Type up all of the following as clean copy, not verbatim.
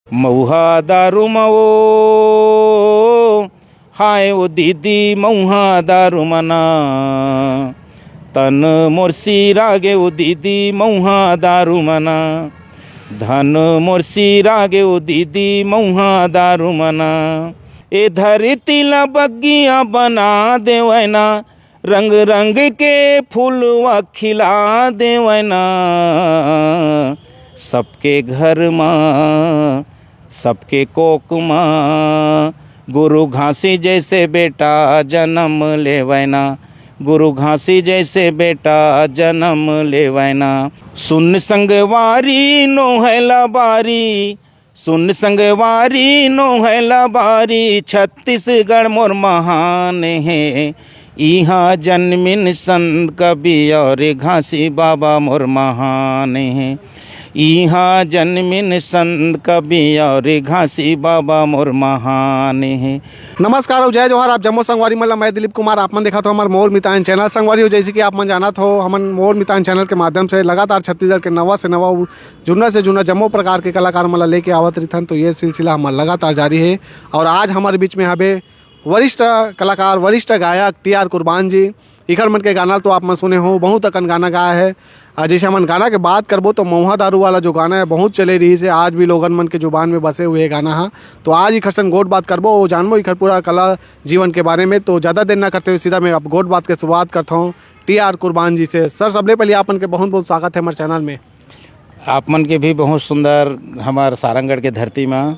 मऊहा दारू मवो हाय ओ दीदी मऊहा दारू मना तन मोरसी रागे ओ दीदी मऊहा दारू मना धन मोरसी रागे ओ दीदी मऊहा दारू मना ए धरती ला बगिया बना देवैना रंग रंग के फूलवा खिला देवैना सबके घर माँ सबके कोक माँ गुरु घासी जैसे बेटा जन्म लेवैना गुरु घासी जैसे बेटा जन्म लेवैना सुन संगवारी नोहला बारी सुन संगवारी नोहला बारी छत्तीसगढ़ मोर महान है यहाँ जन्मिन संत कवि और घासी बाबा मोर महान है यहाँ जन्मिन संत कवि और घासी बाबा मोर महान है। नमस्कार और जय जोहार। आप जम्मू संगवारी मतलब मैं दिलीप कुमार। आप मन देखा तो हमारे मोर मितान चैनल संगवारी हो, जैसे कि आप मन जाना हो हमन मोर मितान चैनल के माध्यम से लगातार छत्तीसगढ़ के नवा से नवा जुना से जुना जम्मू प्रकार के कलाकार मतलब लेके आवत रही। तो ये सिलसिला हमारा लगातार जारी है और आज हमारे बीच में हवे वरिष्ठ कलाकार वरिष्ठ गायक टी.आर. कुर्बान जी। इखर मन के गाना तो आप मन सुने हो, बहुत अकन गाना गाया है। जैसे हमन गाना के बात करबो तो मऊहा दारू वाला जो गाना है बहुत चले रही है, आज भी लोगन मन के जुबान में बसे हुए गाना है। तो आज इखर संग गोट बात करबो, जानबो इखर पूरा कला जीवन के बारे में। तो ज़्यादा देर ना करते हुए सीधा मैं अब गोट बात के शुरुआत करता हूँ टी.आर. कुर्बान जी से। सर सबले पहले आप मन के बहुत बहुत स्वागत है हमारे चैनल में। आप मन के भी बहुत सुंदर हमार सारंगढ़ के धरती में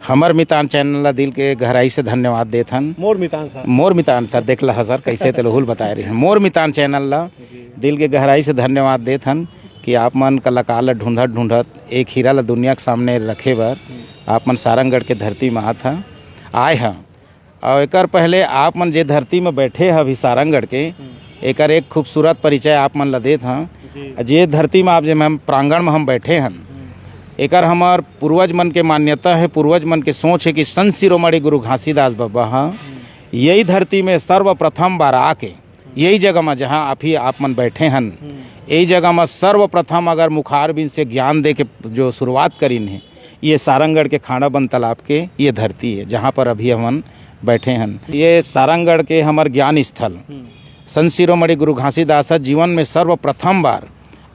हमर मितान चैनल ला दिल के गहराई से धन्यवाद देथन। मोर मितान सर देख ला सर कैसे तेलहुल बताए रहे हैं। मोर मितान चैनल ला दिल के गहराई से धन्यवाद देथन कि आप मन कलाकार ला ढूंढत ढूंढत एक हीरा ला दुनिया के सामने रखे बर आप मन सारंगढ़ के धरती में आए हैं। और एक पहले आप मन जे धरती में बैठे हैं अभी सारंगढ़ के एक खूबसूरत परिचय आप मन ला देत हैं। जे धरती में आप जे प्रांगण में हम बैठे हैं एकर हमार पूर्वज मन के मान्यता है, पूर्वज मन के सोच है कि संत शिरोमणि गुरु घासीदास बाबा हाँ यही धरती में सर्वप्रथम बार आके यही जगह में जहाँ आप मन बैठे हैं यही जगह में सर्वप्रथम अगर मुखारबिंद से ज्ञान दे के जो शुरुआत करीन है ये सारंगढ़ के खानाबंद तालाब के ये धरती है जहाँ पर अभी हम बैठे हैं। ये सारंगढ़ के हमार ज्ञान स्थल संत शिरोमणि गुरु घासीदास जीवन में सर्वप्रथम बार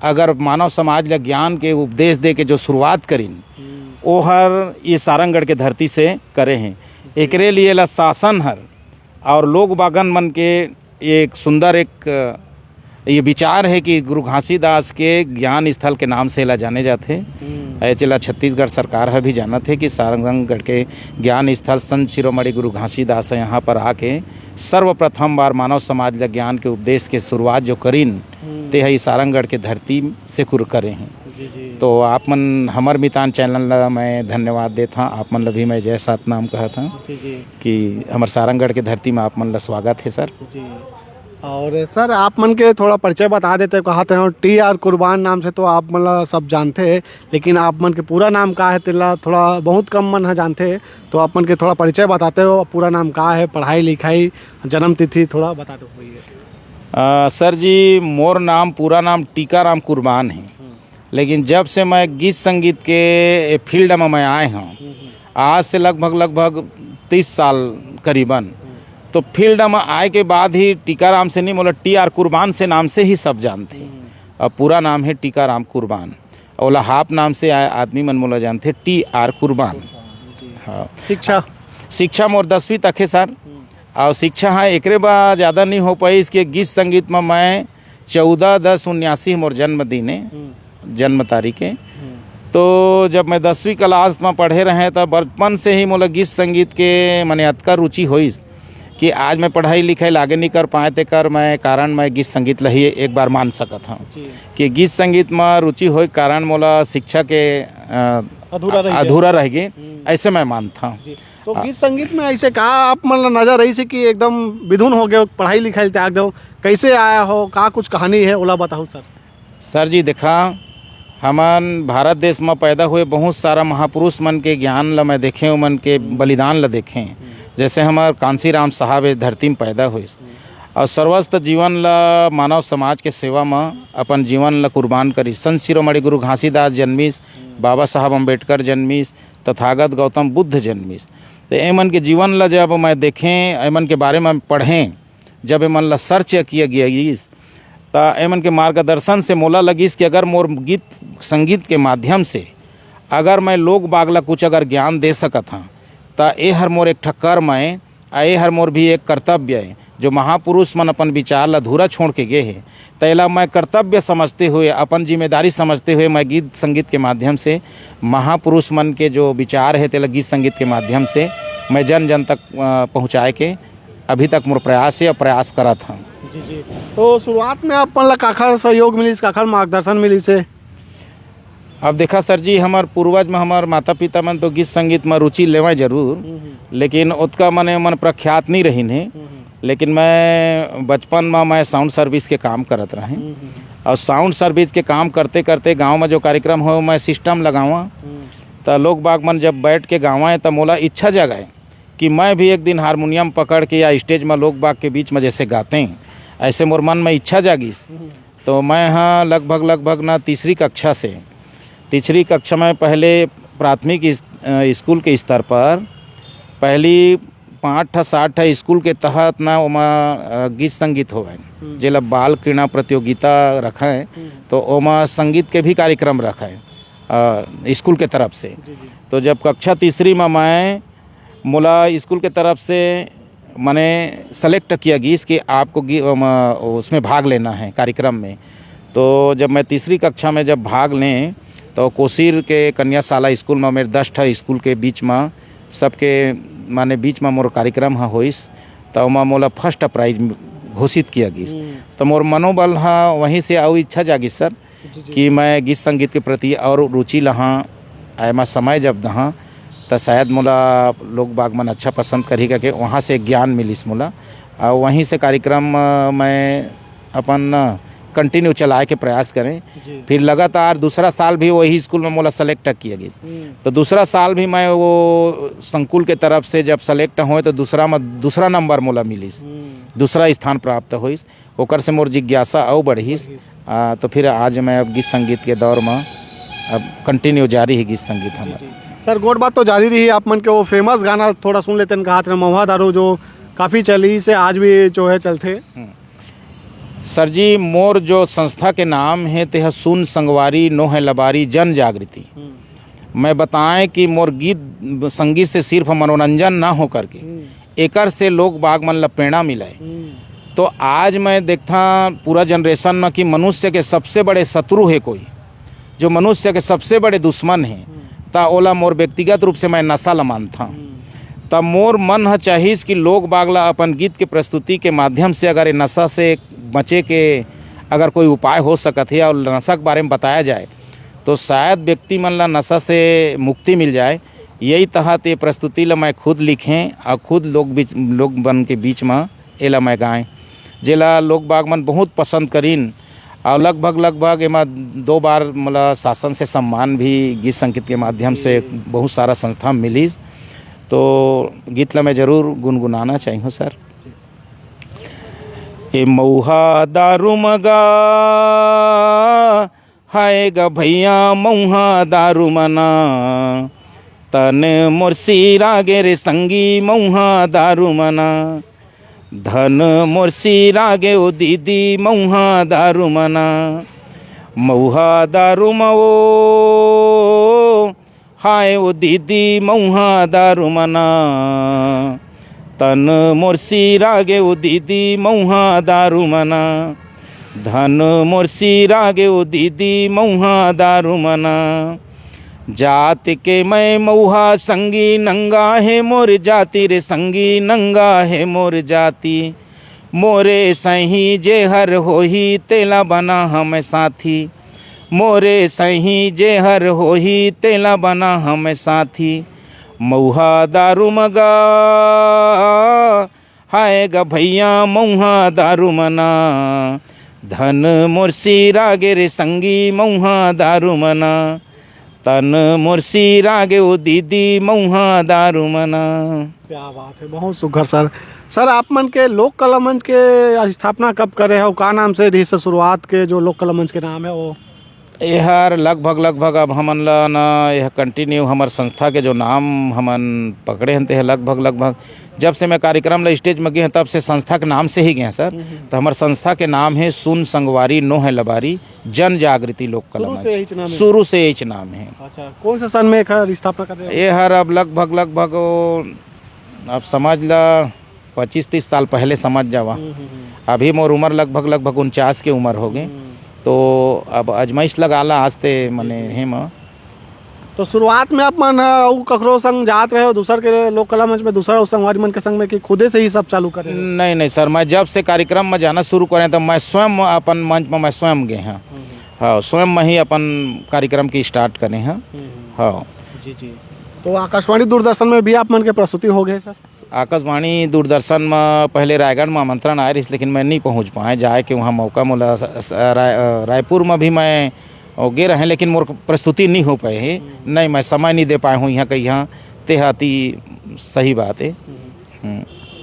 अगर मानव समाज ला ज्ञान के उपदेश दे के जो शुरुआत करीन वो हर ये सारंगढ़ के धरती से करे हैं। एकरे लिए ला शासन हर और लोग बागन मन के एक सुंदर ये विचार है कि गुरु घासीदास के ज्ञान स्थल के नाम से ला जाने जाते। ऐसे ला छत्तीसगढ़ सरकार है भी जाना थे कि सारंगढ़ के ज्ञान स्थल संत शिरोमणि गुरु घासीदास यहाँ पर आके सर्वप्रथम बार मानव समाज ला ज्ञान के उपदेश के शुरुआत जो करीन ते है सारंगढ़ के धरती से कुर करे हैं। तो आप मन हमर मितान चैनल ला मैं धन्यवाद देता। आप मन ला भी मैं जय सात नाम कहा था कि हमर सारंगढ़ के धरती में आप मन ला स्वागत है सर। और सर आप मन के थोड़ा परिचय बता देते, कहते हैं टी.आर. कुर्बान नाम से तो आप मतलब सब जानते हैं, लेकिन आप मन के पूरा नाम का है तिल्ला थोड़ा बहुत कम मन है जानते हैं। तो आप मन के थोड़ा परिचय बताते हो, पूरा नाम का है, पढ़ाई लिखाई जन्म तिथि थोड़ा बता दो भैया। सर जी मोर नाम पूरा नाम टीकाराम कुर्बान है, लेकिन जब से मैं गीत संगीत के फील्ड में मैं आए हूँ आज से लगभग 30 साल करीबन, तो फील्ड में आए के बाद ही टीकाराम से नहीं बोला टी.आर. कुर्बान से नाम से ही सब जानते हैं। अब पूरा नाम है टीकाराम कुर्बान, ओला हाफ नाम से आए आदमी मन मोला जानते टी.आर. कुर्बान। हाँ शिक्षा मोर 10वीं तक है सर। और शिक्षा हाँ एकरे बाद ज़्यादा नहीं हो पाई। इसके गीत संगीत में मैं 14/10/79 मोर जन्मदिन है, जन्म तारीख है। तो जब मैं 10वीं क्लास में पढ़े रहे तब बचपन से ही मोला गीत संगीत के मने अतका रुचि हुई कि आज मैं पढ़ाई लिखाई आगे नहीं कर पाए थे कर मैं कारण मैं गीत संगीत ला ही एक बार मान सकत हूँ कि गीत संगीत में रुचि हो कारण मोला शिक्षा के अधूरा रह गए ऐसे मैं मानता हूँ। तो गीत संगीत में ऐसे कहा आप मतलब नजर रही से कि एकदम विधुन हो गए, पढ़ाई लिखाई त्याग दो, कैसे आया हो, कहाँ कुछ कहानी है ओला बताओ सर। सर जी देखा हमन भारत देश में पैदा हुए बहुत सारा महापुरुष मन के ज्ञान ला मैं देखे, मन के बलिदान ला देखे। जैसे हमार कांसी राम साहब इस धरती में पैदा हुए और सर्वस्त जीवन ला मानव समाज के सेवा में अपन जीवन ला कुर्बान करी। संत शिरोमणि गुरु घासीदास जन्मीस, बाबा साहब अम्बेडकर जन्मीस, तथागत गौतम बुद्ध जन्मिस। तो एमन के जीवन ला जब मैं देखें, एमन के बारे में पढ़ें, जब एमन ला सर्च किया गया तो एमन के मार्गदर्शन से मोला लगिस कि अगर मोर गीत संगीत के माध्यम से अगर मैं लोग बागला कुछ अगर ज्ञान दे सकत हाँ तो ये हर मोर एक ठा कर्म है, ये हर मोर भी एक कर्तव्य है। जो महापुरुष मन अपन विचार ला अधूरा छोड़ के गए हैं, तैला मैं कर्तव्य समझते हुए, अपन जिम्मेदारी समझते हुए मैं गीत संगीत के माध्यम से महापुरुष मन के जो विचार है तेला गीत संगीत के माध्यम से मैं जन जन तक पहुँचाए के अभी तक मोर प्रयास है और प्रयास करत हूँ। जी जी। तो शुरुआत में अपन ला काखर सहयोग मिलिस, काखर मार्गदर्शन मिलिस है? अब देखा सर जी, हमार पूर्वज में हमार माता पिता मन तो गीत संगीत में रुचि लेवा जरूर, लेकिन उतका मन प्रख्यात नहीं रही है। लेकिन मैं बचपन में मैं साउंड सर्विस के काम करत रहे, और साउंड सर्विस के काम करते करते गांव में जो कार्यक्रम हो मैं सिस्टम लगावा, तो लोग बाग मन जब बैठ के गावा है तो मोला इच्छा जगाए कि मैं भी एक दिन हारमोनियम पकड़ के या स्टेज में लोग बाग के बीच में जैसे गाते हैं, ऐसे मोर मन में इच्छा जागिस। तो मैं हाँ लगभग ना तीसरी कक्षा में पहले प्राथमिक स्कूल के स्तर पर पहली 5-7 स्कूल के तहत ना ओमा गीत संगीत होवे, जेला बाल क्रीड़ा प्रतियोगिता रखा है, तो ओमा संगीत के भी कार्यक्रम रखा है स्कूल के तरफ से। तो जब कक्षा तीसरी में मैं मोला स्कूल के तरफ से मैंने सेलेक्ट किया गीस कि आपको उसमें भाग लेना है कार्यक्रम में। तो जब मैं तीसरी कक्षा में जब भाग लें तो कोसीर के कन्याशाला स्कूल में मेरे 10 स्कूल के बीच में सबके माने बीच में मोर कार्यक्रम हाँ होइस, तो वहाँ मोला फर्स्ट प्राइज घोषित किया गीस। तो मोर मनोबल हाँ वहीं से आओ इच्छा जागी सर कि मैं गीत संगीत के प्रति और रुचि लहाँ मैं समय जब दहाँ तो शायद मोला लोग बागमन अच्छा पसंद करेगा कि वहाँ से ज्ञान मिलिस मोला, और वहीं से कार्यक्रम मैं अपन कंटिन्यू चलाए के प्रयास करें। फिर लगातार दूसरा साल भी वही स्कूल में मोला सेलेक्ट किया गया, तो दूसरा साल भी मैं वो संकुल के तरफ से जब सेलेक्ट हुए तो दूसरा नंबर मोला मिलिस, दूसरा स्थान प्राप्त होइस। ओकर से मोर जिज्ञासा और बढ़िस। तो फिर आज मैं अब गीत संगीत के दौर में अब कंटिन्यू जारी है गीत संगीत हमारा। सर गोट बात तो जारी रही, आप मन के वो फेमस गाना थोड़ा सुन लेते हैं, कहा था महुआ दारू, जो काफ़ी चली से आज भी जो है चलते। सर जी, मोर जो संस्था के नाम है ते है सुन संगवारी नो है लबारी जन जागृति। मैं बताएं कि मोर गीत संगीत से सिर्फ मनोरंजन ना हो करके एकर से लोग बाग मन ला प्रेरणा मिलाए। तो आज मैं देखता पूरा जनरेशन में कि मनुष्य के सबसे बड़े शत्रु है कोई, जो मनुष्य के सबसे बड़े दुश्मन है, ता ओला मोर व्यक्तिगत रूप से मैं नशा ला मानता। तब मोर मन है चाहिए कि लोग बागला अपन गीत के प्रस्तुति के माध्यम से अगर नशा से बचे के अगर कोई उपाय हो सकत है और नशा के बारे में बताया जाए तो शायद व्यक्ति मन ला नशा से मुक्ति मिल जाए। यही तहत ये प्रस्तुति ला मैं खुद लिखें और खुद लोग बन के बीच में एला मैं गाएँ, जेला लोग बागमन बहुत पसंद करीन। और लगभग एमा 2 बार मतलब शासन से सम्मान भी गीत संगीत के माध्यम से बहुत सारा संस्था मिली। तो गीत ला मैं ज़रूर गुनगुनाना चाहिए सर। ए मऊहा दारू मगा हाय गा भैया मऊहा दारू मना, तन मोरसी रागे रे संगी मऊहा दारू मना, धन मोरसी रागे ओ दीदी मऊहा दारू मना, मऊहा दारू मवो हाय ओ दीदी मऊहा दारू मना, तन मोरसी रागे ओ दीदी मऊहा दारू मना, धन मोरसी रागे ओ दीदी मऊहा दारू मना, जात के मैं मऊहा संगी नंगा है मोर जाति रे संगी नंगा है मोर जाति, मोरे सही जे हर होही तेला बना हम साथी, मोरे सही जे हर होही तेला बना हम साथी, मऊहा दारू मगा हाय गा भैया मऊहा दारू मना, धन मोरसी रागे रे संगी मऊहा दारू मना, तन मोरसी रागे ओ दीदी मऊहा दारू मना। क्या बात है, बहुत सुघर सर। सर आप मन के लोक कला मंच के स्थापना कब करे हो, का नाम से रही शुरुआत के जो लोक कला मंच के नाम है वो? यहर लगभग अब हमन ला न यह कंटिन्यू हमार संस्था के जो नाम हमन पकड़े हैं ते लगभग जब से मैं कार्यक्रम ला स्टेज में गए हैं तब से संस्था के नाम से ही गए हैं सर। तो हमार संस्था के नाम है सुन संगवारी नो है लबारी जन जागृति लोक कला मंच। शुरू से यही नाम है। अच्छा, कौन से सन में स्थापना कर रहे हैं? ये हर अब लगभग अब समझ ला 25-30 साल पहले समझ जावा। अभी मोर उम्र लगभग 49 के उम्र हो गए। तो अब अजमाइश लगाला आस्ते मने हेम। तो शुरुआत में आप मन ककरो संग जात रहे हो दूसर के लोक कला मंच में, दूसरा संगवारी मन के संग में, कि खुदे से ही सब चालू करे? नहीं सर, मैं जब से कार्यक्रम में जाना शुरू करें तो मैं स्वयं अपन मंच में मैं स्वयं गए हैं। हाँ, स्वयं में ही अपन कार्यक्रम की स्टार्ट करें हैं। हाँ जी। तो आकाशवाणी दूरदर्शन में भी आप मन के प्रस्तुति हो गए सर? आकाशवाणी दूरदर्शन में पहले रायगढ़ में आमंत्रण आए रही, लेकिन मैं नहीं पहुंच पाए जाए कि वहाँ मौका मिला। रायपुर में भी मैं गे रहे, लेकिन मोर प्रस्तुति नहीं हो पाए है। नहीं, मैं समय नहीं दे पाए हूँ यहाँ कहीं। यहाँ तेहाती सही बात है।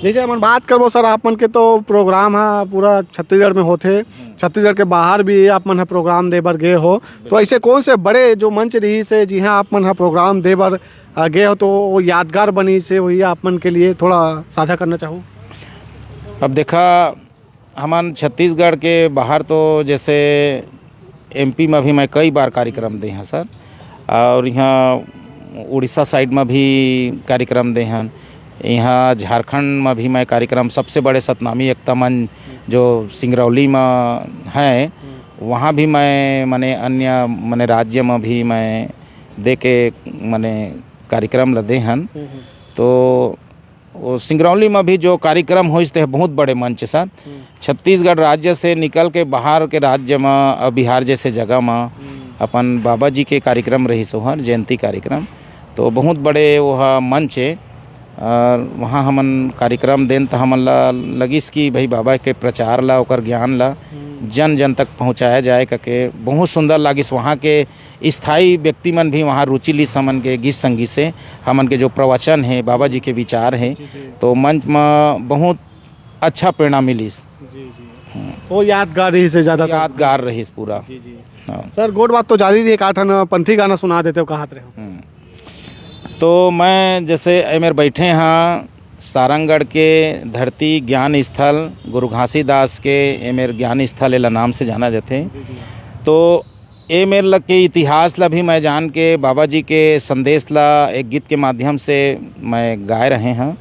जैसे हम बात करबो सर, आप मन के तो प्रोग्राम है पूरा छत्तीसगढ़ में होते, छत्तीसगढ़ के बाहर भी आप मन प्रोग्राम दे बर गए हो। तो ऐसे कौन से बड़े जो मंच रही से जी हाँ आप मन प्रोग्राम दे बर गए हो तो वो यादगार बनी से वही आप मन के लिए थोड़ा साझा करना चाहूँ? अब देखा, हमारे छत्तीसगढ़ के बाहर तो जैसे एमपी में भी मैं कई बार कार्यक्रम दे हैं सर, और यहाँ उड़ीसा साइड में भी कार्यक्रम दे हैं। यहाँ झारखंड में भी मैं कार्यक्रम, सबसे बड़े सतनामी एकता मंच जो सिंगरौली में है, वहाँ भी मैं मने अन्य मने राज्य में भी मैं दे के मने कार्यक्रम लदे हैं। तो वो सिंगरौली में भी जो कार्यक्रम होते हैं बहुत बड़े मंच सर। छत्तीसगढ़ राज्य से निकल के बाहर के राज्य में, बिहार जैसे जगह में अपन बाबा जी के कार्यक्रम रही सोहर जयंती कार्यक्रम, तो बहुत बड़े वह मंच है। और वहाँ हमन कार्यक्रम देन तो हमन ला लगिस कि भाई बाबा के प्रचार ला, ओकर ज्ञान ला जन तक पहुँचाया जाए करके बहुत सुंदर लागिस। वहाँ के स्थायी व्यक्ति मन भी वहाँ रुचि ली समन के गीत संगीत से, हमन के जो प्रवचन है, बाबा जी के विचार हैं, तो मंच में बहुत अच्छा प्रेरणा मिलीस। वो यादगार रही से ज़्यादा यादगार रही पूरा। हाँ। सर गोड बात तो जारी रही, काठन पंथी गाना सुना देते हो, कहा रहे? तो मैं जैसे मेरे बैठे हैं सारंगगढ़ के धरती ज्ञान स्थल गुरु घासीदास के ये मेरे ज्ञान स्थल एला नाम से जाना जाते। तो ये मेरे लग के इतिहास ला भी मैं जान के बाबा जी के संदेश ला एक गीत के माध्यम से मैं गाए रहे हैं।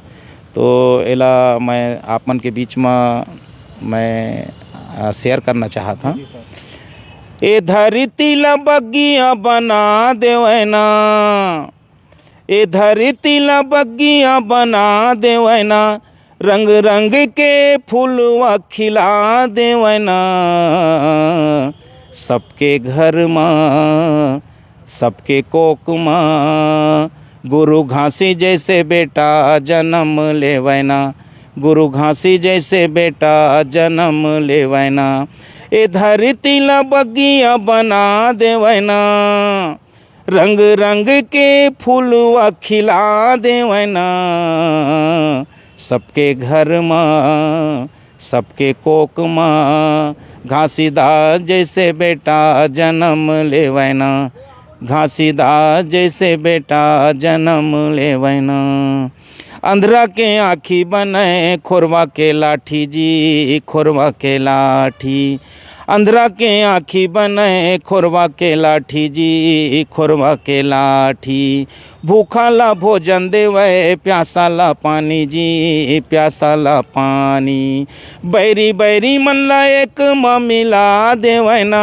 तो एला मैं आप मन के बीच में मैं शेयर करना चाहता। ए धरती ला बगिया बना देवैना, ए धरती ला बगिया बना देवैना, रंग रंग के फूलवा खिला देवैना, सबके घर माँ सबके कोक माँ गुरु घासी जैसे बेटा जन्म लेवैना, गुरु घासी जैसे बेटा जन्म लेवैना, ए धरती ला बगिया बना देवैना, रंग रंग के फूलवा खिला देवैना, सबके घर माँ सबके कोक माँ घासीदास जैसे बेटा जन्म लेवैना, घासीदास जैसे बेटा जन्म लेवैना, अंधरा के आँखी बने खोरवा के लाठी जी, खोरवा के लाठी, अंधरा के आँखी बने खोरवा के लाठी जी, खोरवा के लाठी, भूखा ला भोजन देवे प्यासा ला पानी जी, प्यासा ला पानी, बैरी बैरी मन ला एक म मिला देवैना,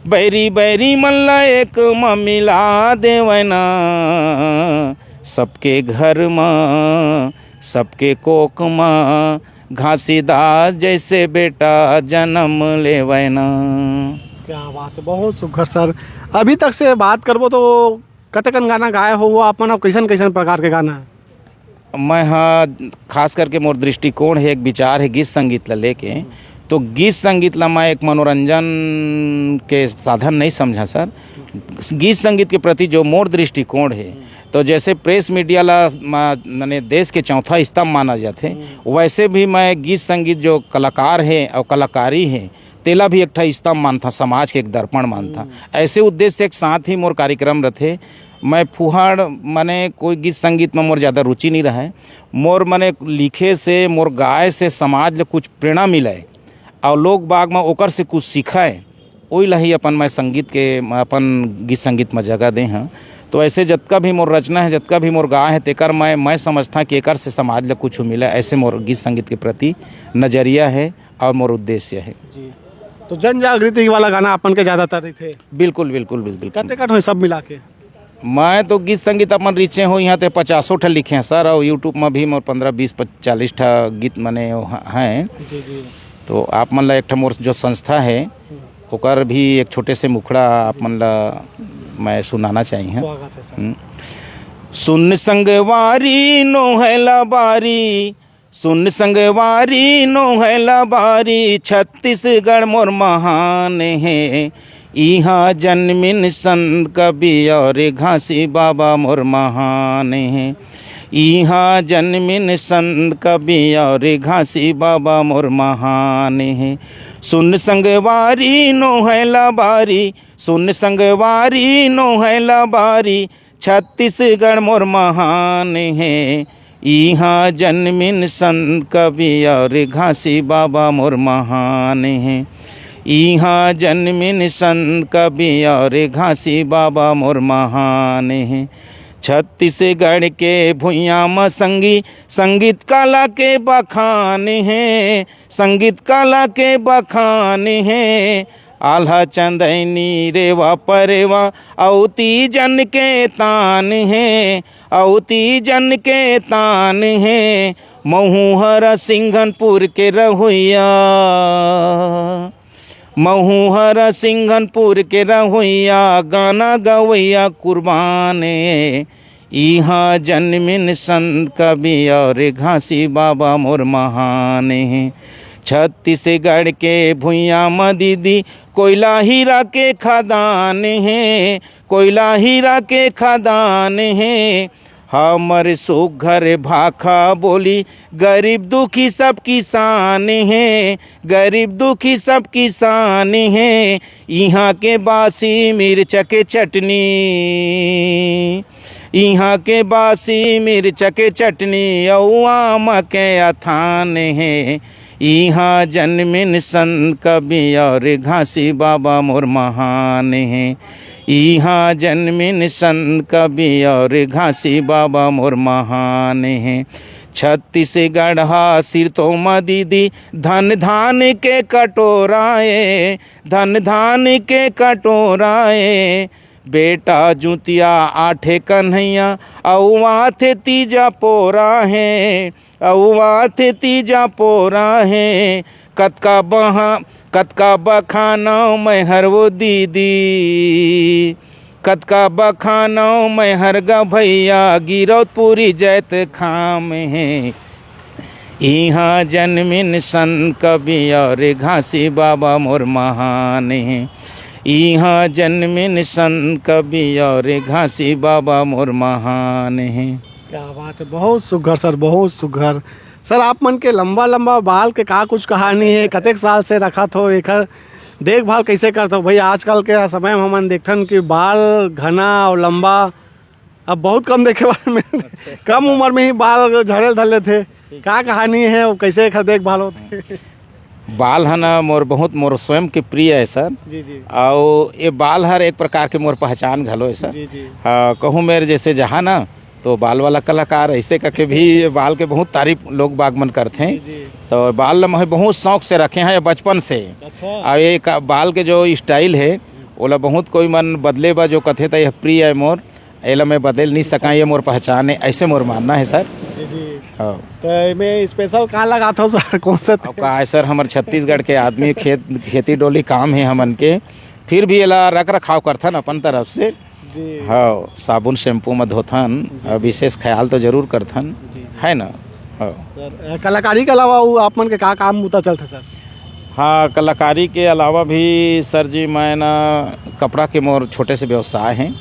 बैरी बैरी मन ला एक म मिला देवैना, सबके घर माँ सबके कोक माँ घासीदास जैसे बेटा जन्म लेवैना। क्या बात है, बहुत सुघर सर। अभी तक से बात करबो तो कतकन गाना गाए हो, वो आप मन कैसन कैसन प्रकार के गाना है? मैं हाँ खास करके मोर दृष्टिकोण है, एक विचार है गीत संगीत ला लेके। तो गीत संगीत ला मैं एक मनोरंजन के साधन नहीं समझा सर। गीत संगीत के प्रति जो मोर दृष्टिकोण है, तो जैसे प्रेस मीडिया ला मैंने देश के चौथा स्तंभ माना जाते, वैसे भी मैं गीत संगीत जो कलाकार है और कलाकारी है, तेला भी एक ठा स्तंभ मानता, समाज के एक दर्पण मानता। ऐसे उद्देश्य से एक साथ ही मोर कार्यक्रम रथे। मैं फुहाड़ माने कोई गीत संगीत में मोर ज़्यादा रुचि नहीं रहा है। मोर माने लिखे से, मोर गाय से समाज ले कुछ प्रेरणा मिले और लोग बाग में ओकर से कुछ सीखाए, वही लही अपन मैं संगीत के अपन गीत संगीत में जगह दे हैं। तो ऐसे जतका भी मोर रचना है, जतका भी मोर गाय है, तेकर मैं समझता कि एकर से समाज ले कुछ मिले। ऐसे मोर गीत संगीत के प्रति नज़रिया है और मोर उद्देश्य है जी। तो जन जागृति वाला गाना अपन के ज़्यादातर थे? बिल्कुल बिल्कुल बिल्कुल। कते कट हो सब मिला के? मैं तो गीत संगीत अपन रीचे हो यहाँ ते 50 ठा लिखे हैं सर, और यूट्यूब में भी मोर 15, 20, 40 ठा गीत मने हैं। तो आप मन ला एक ठा मोर जो संस्था है ओकर भी एक छोटे से मुखड़ा आप मन ला मैं सुनाना चाहिए। सुन संगवारी नोहला बारी, सुन संगवारी नोहला बारी, छत्तीसगढ़ मोर महान है। यहाँ जन्मिन संत कवि और घासी बाबा मोर महान है। यहाँ जन्मिन संत कवि और घासी बाबा मोर महान है। सुन संगवारी नोहला बारी, सुन संगवारी नोहला बारी, छत्तीसगढ़ मोर महान है। यहाँ जन्मिन संत कवि और घासी बाबा मोर महान है। यहाँ जन्मिन संत कवि और घासी बाबा मोर महान है। छत्तीसगढ़ के भुइयाँ में संगीत कला के बखान है, संगीत कला के बखान है। आल्हा चंदैनी रेवा परेवा औती जन के तान है, औती जन के तान है। महुहर सिंघनपुर के रहुइया, महुहर सिंघनपुर के रहुइया, गाना गवैया कुर्बान है। यहाँ जन्मिन संत कवि और घासी बाबा मोर महान है। छत्तीसगढ़ के भुइयाँ में दीदी कोयला हीरा के खदान है, कोयला हीरा के खदान है। हमर सुघर भाखा बोली, गरीब दुखी सब किसान है, गरीब दुखी सब किसान है। यहाँ के बासी मिर्च के चटनी, यहाँ के बासी मिर्च के चटनी, औ आम के अथान है। यहाँ जन्मिन संत कवि और घासी बाबा मोर महान है। यहाँ जन्मिन संत कवि और घासी बाबा मोर महान है। छत्तीसगढ़ सिर तो दीदी धन धान के कटोराए, धन धान के कटोराए। बेटा जूतिया आठे कन्हैया, औवा थे तीजा पोरा है, औवा थे तीजा पोरा है। कतका बखाना मैं हर वो दीदी, कतका बखाना मैं हर गा भैया, गिरौतपुरी जैत खाम है। यहाँ जन्मिन संत कवि और घासी बाबा मोर महान है। यहाँ जन्मिन संत कवि और घासी बाबा मोर महान है। क्या बात है, बहुत सुघर सर, बहुत सुघर। सर आप मन के लंबा लंबा बाल के का कुछ कहानी है? कतेक साल से रखत हो, एकर देखभाल कैसे करते हो? भाई आजकल के समय में हमन देखथन कि बाल घना और लंबा अब बहुत कम देखे वाले में कम उम्र में ही बाल झड़े धले थे। का कहानी है और कैसे एकर देखभाल होते? बाल है ना मोर बहुत मोर स्वयं के प्रिय है सर जी जी। और ये बाल हर एक प्रकार के मोर पहचान घलो है सर। जी जी। कहूँ मेरे जैसे जहाँ ना तो बाल वाला कलाकार ऐसे करके भी बाल के बहुत तारीफ लोग बागमन करते हैं। तो बाल मैं बहुत शौक से रखे हैं बचपन से। अच्छा। और ये बाल के जो स्टाइल है ओला बहुत कोई मन बदले बा, जो कथे था यह प्रिय है मोर, एला मैं बदल नहीं सका, ये मोर पहचान है, ऐसे मोर मानना है सर। जी जी। हाँ। तो मैं स्पेशल कहाँ लगा था सर, कौन सा का है सर? हमारे छत्तीसगढ़ के आदमी खेती डोली काम है हमन के, फिर भी एला रख रखाव करथन अपन तरफ से। हाँ, साबुन शैम्पू में धोथन, विशेष ख्याल तो जरूर करथन, है ना। हाँ, कलाकारी के अलावा आप मन के का काम होता चलता सर? हाँ, कलाकारी के अलावा भी सर जी मैं ना कपड़ा के मोर छोटे से व्यवसाय हैं।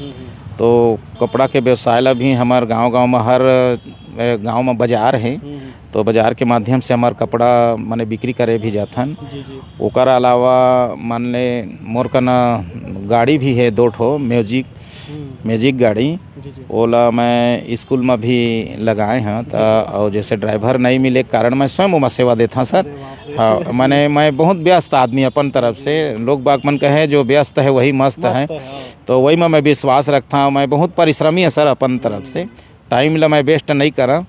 तो कपड़ा के व्यवसाय ला भी हमारे गांव में हर गांव में बाजार है। तो बाजार के माध्यम से हमार कपड़ा माने बिक्री करे भी जाथन। जी जी ओकर अलावा मान ले मोर कना गाड़ी भी है 2 ठो मैजिक गाड़ी, जी जी ओला मैं स्कूल में भी लगाए हैं। तो और जैसे ड्राइवर नहीं मिले के कारण मैं स्वयं ओमा सेवा देता सर। हाँ मैंने मैं बहुत व्यस्त आदमी अपन तरफ से, लोग बाग मन कहे जो व्यस्त है वही मस्त है, तो वही में मैं विश्वास रखता हूँ। मैं बहुत परिश्रमी है सर अपन तरफ से, टाइम ला मैं वेस्ट नहीं करा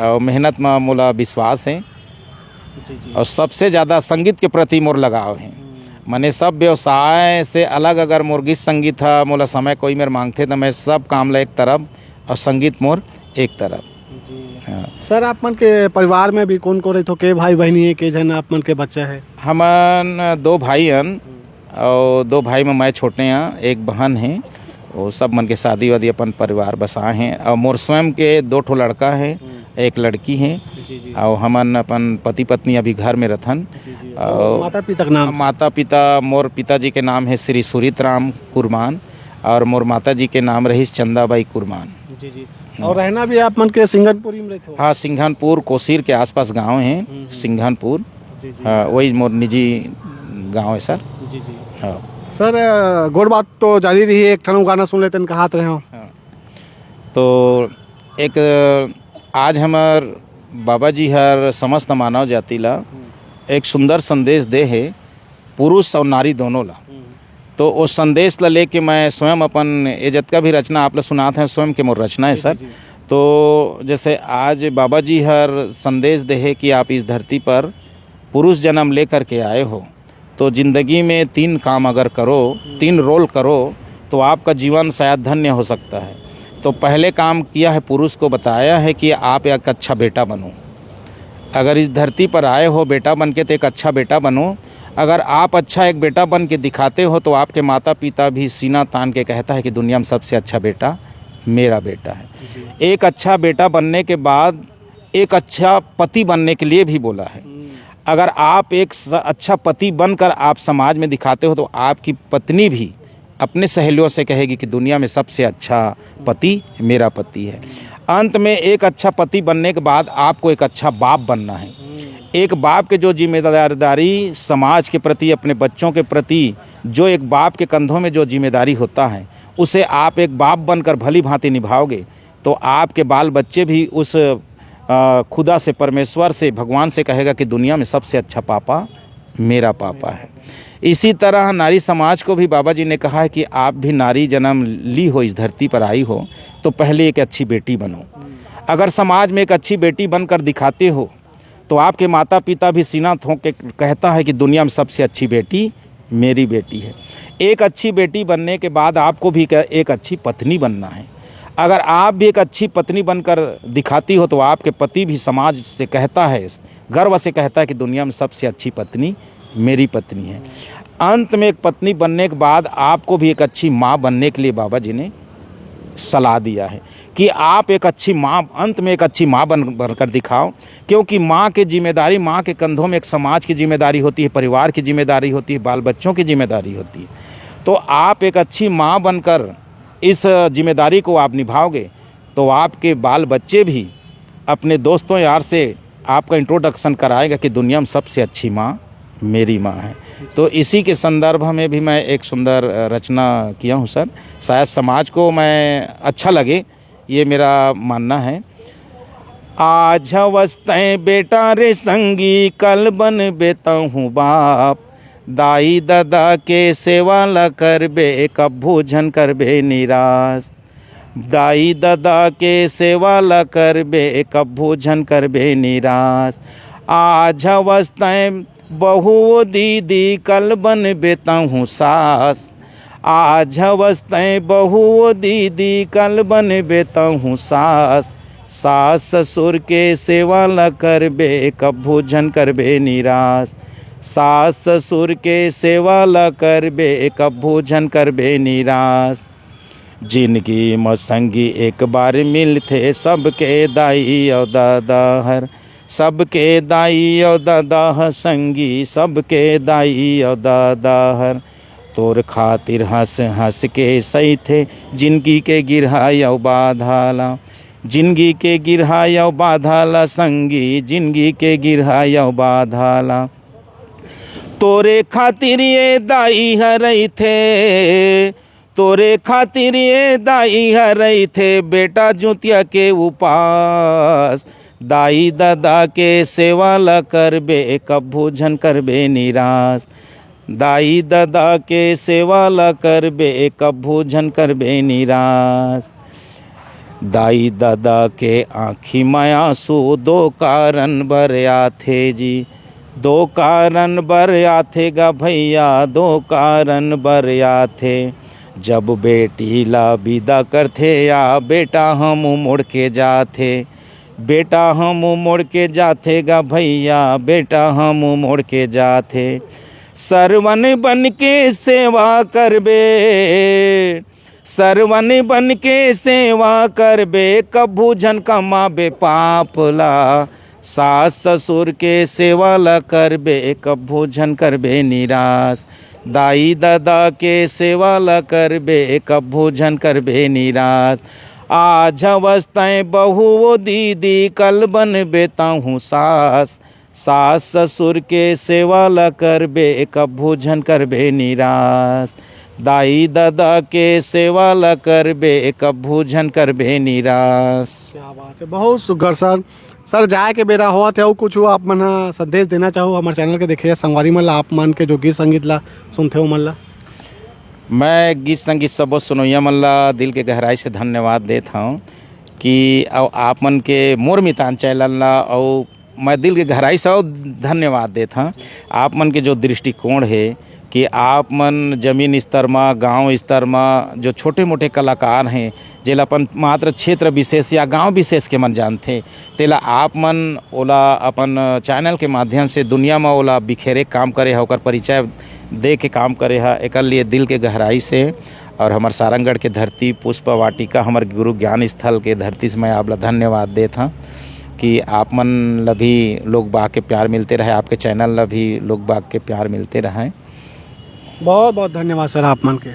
और मेहनत में मोला विश्वास है। और सबसे ज़्यादा संगीत के प्रति मोर लगाव है। मैंने सब व्यवसाय से अलग अगर मोर गीत संगीत था मोला समय कोई मेरे मांगते तो मैं सब काम ला एक तरफ और संगीत मोर एक तरफ। हाँ। सर आप मन के परिवार में भी कौन कौन रही तो के भाई बहनी है के जन आप मन के बच्चा है? हमन 2 भाई हन और 2 भाई में मैं छोटे हैं, एक बहन है। वो सब मन के शादी वादी अपन परिवार बसाए हैं। और मोर स्वयं के 2 ठो लड़का है, एक लड़की है। और हमन अपन पति पत्नी अभी घर में रहथन। और माता पिता का नाम? माता पिता मोर पिताजी के नाम है श्री सूरित राम कुरमान और मोर माता जी के नाम रहीस चंदाबाई कुरमान। जी जी और रहना भी आप मन के सिंघनपुर में रहते हो? हाँ सिंघनपुर कोसीर के आसपास गांव हैं सिंघनपुर। हाँ वही मोर निजी गांव है सर। जी जी हाँ सर गोड़ बात तो जारी रही है, एक ठन गाना सुन लेते कहा रहे हो? हाँ। तो एक आज हमार बाबा जी हर समस्त मानव जाति ला एक सुंदर संदेश दे है, पुरुष और नारी दोनों ला। तो उस संदेश ला लेके मैं स्वयं अपन ये जतका भी रचना आप ला सुनाते हैं स्वयं के मोर रचना है सर। तो जैसे आज बाबा जी हर संदेश दे है कि आप इस धरती पर पुरुष जन्म लेकर के आए हो, तो ज़िंदगी में 3 काम अगर करो, 3 रोल करो तो आपका जीवन शायद धन्य हो सकता है। तो पहले काम किया है, पुरुष को बताया है कि आप एक अच्छा बेटा बनो। अगर इस धरती पर आए हो बेटा बन के तो एक अच्छा बेटा बनो। अगर आप अच्छा एक बेटा बन के दिखाते हो तो आपके माता पिता भी सीना तान के कहता है कि दुनिया में सबसे अच्छा बेटा मेरा बेटा है। एक अच्छा बेटा बनने के बाद एक अच्छा पति बनने के लिए भी बोला है। अगर आप एक अच्छा पति बनकर आप समाज में दिखाते हो तो आपकी पत्नी भी अपने सहेलियों से कहेगी कि दुनिया में सबसे अच्छा पति मेरा पति है। अंत में एक अच्छा पति बनने के बाद आपको एक अच्छा बाप बनना है। एक बाप के जो जिम्मेदारी समाज के प्रति, अपने बच्चों के प्रति जो एक बाप के कंधों में जो जिम्मेदारी होता है, उसे आप एक बाप बनकर भली भांति निभाओगे तो आपके बाल बच्चे भी उस खुदा से, परमेश्वर से, भगवान से कहेगा कि दुनिया में सबसे अच्छा पापा मेरा पापा है। इसी तरह नारी समाज को भी बाबा जी ने कहा है कि आप भी नारी जन्म ली हो, इस धरती पर आई हो, तो पहले एक अच्छी बेटी बनो। अगर समाज में एक अच्छी बेटी बनकर दिखाते हो तो आपके माता पिता भी सीना ठोक के कहता है कि दुनिया में सबसे अच्छी बेटी मेरी बेटी है। एक अच्छी बेटी बनने के बाद आपको भी एक अच्छी पत्नी बनना है। अगर आप भी एक अच्छी पत्नी बनकर दिखाती हो तो आपके पति भी समाज से कहता है, गर्व से कहता है कि दुनिया में सबसे अच्छी पत्नी मेरी पत्नी है। अंत में एक पत्नी बनने के बाद आपको भी एक अच्छी माँ बनने के लिए बाबा जी ने सलाह दिया है कि आप एक अच्छी माँ, अंत में एक अच्छी माँ बनकर दिखाओ। क्योंकि माँ की जिम्मेदारी, माँ के कंधों में एक समाज की जिम्मेदारी होती है, परिवार की जिम्मेदारी होती है, बाल बच्चों की जिम्मेदारी होती है। तो आप एक अच्छी माँ बनकर इस जिम्मेदारी को आप निभाओगे तो आपके बाल बच्चे भी अपने दोस्तों यार से आपका इंट्रोडक्शन कराएगा कि दुनिया में सबसे अच्छी माँ मेरी माँ है। तो इसी के संदर्भ में भी मैं एक सुंदर रचना किया हूँ सर। शायद समाज को मैं अच्छा लगे, ये मेरा मानना है। आज अवस्थें बेटा रे संगी, कल बन बेता हूँ बाप। दाई दादा के सेवा ला करबे, कब भोजन करबे निराश। दाई दादा के सेवा ला करबे, कब भोजन करबे निराश। आज अवस्थें बहू दीदी, कल बन बेता हूँ सास। आज अवस्थें बहू दीदी, कल बन बेता हूँ सास। सास ससुर के सेवा ला करबे, कब भोजन करबे निराश। सास ससुर के सेवा ला करबे, कब भोजन करबे निराश। जिनकी मसंगी एक बार मिलते, सबके दाई और दादा हर। सबके दाई और दादा हर संगी, सबके दाई और दादा हर। तोर खातिर हंस हंस के सही थे, जिनकी के गिरहा बाधाला। जिंदगी के गिरहायौ बाधाला संगी, जिंदगी के गिरहायौ बाधाला। तोरे खातिर ये दाई हरई थे, तोरे खातिर ये दाई हरई थे, बेटा जुतिया के उपास। दाई दादा के सेवा ला करबे, कभू झन करबे निराश। दाई दादा के सेवा ला करबे, कभू झन करबे निराश। दाई दादा के आँखी में आंसू दो कारण बर आथे जी, दो कारण बर आथे गा भैया, दो कारण बर आथे। जब बेटी ला विदा करथे या बेटा हम मुड़ के जाथे, बेटा हम मुड़ के जाथे गा भैया, बेटा हम मुड़ के जाथे। सरवन बन के सेवा करबे, सरवन बन के सेवा करबे, कभू झन कमाबे पाप ला। सास ससुर के सेवा ला करबे, कभू झन करबे निराश। दाई दादा के सेवा ला करबे, कभू झन करबे निराश। आज अवस्थाएं बहू वो दीदी, कल बन बेताहूँ सास। सास ससुर के सेवा ला करबे, कभू झन करबे निराश। दाई दादा के सेवा ला करबे, कभू झन करबे निराश। क्या बात है, बहुत सुघर सर। सर जाए के बेरा होत है, कुछ आप मन संदेश देना चाहो हमारे चैनल के देखे संगवारी मन ला, आप मन के जो गीत संगीत ला सुनते हो मन ला? मैं गीत संगीत सब सुनोइया मन ला दिल के गहराई से धन्यवाद देता हूँ कि आप मन के मोर मितान चैनल ला और मैं दिल के गहराई से और धन्यवाद देता हूँ। आप मन के जो दृष्टिकोण है कि आप मन जमीन स्तर में, गांव स्तर में जो छोटे मोटे कलाकार हैं, जेला अपन मात्र क्षेत्र विशेष या गांव विशेष के मन जानते, तेला आप मन ओला अपन चैनल के माध्यम से दुनिया में ओला बिखेरे काम करे है, ओकर परिचय दे के काम करे है। एक लिए दिल के गहराई से और हमार सारंगढ़ के धरती पुष्प वाटिका, हमार गुरु ज्ञान स्थल के धरती से मैं आपला धन्यवाद देता कि आप मन ला भी लोग बाग के प्यार मिलते रहे, आपके चैनल ला भी लोग बाग के प्यार मिलते रहे। बहुत बहुत धन्यवाद सर आप मन के।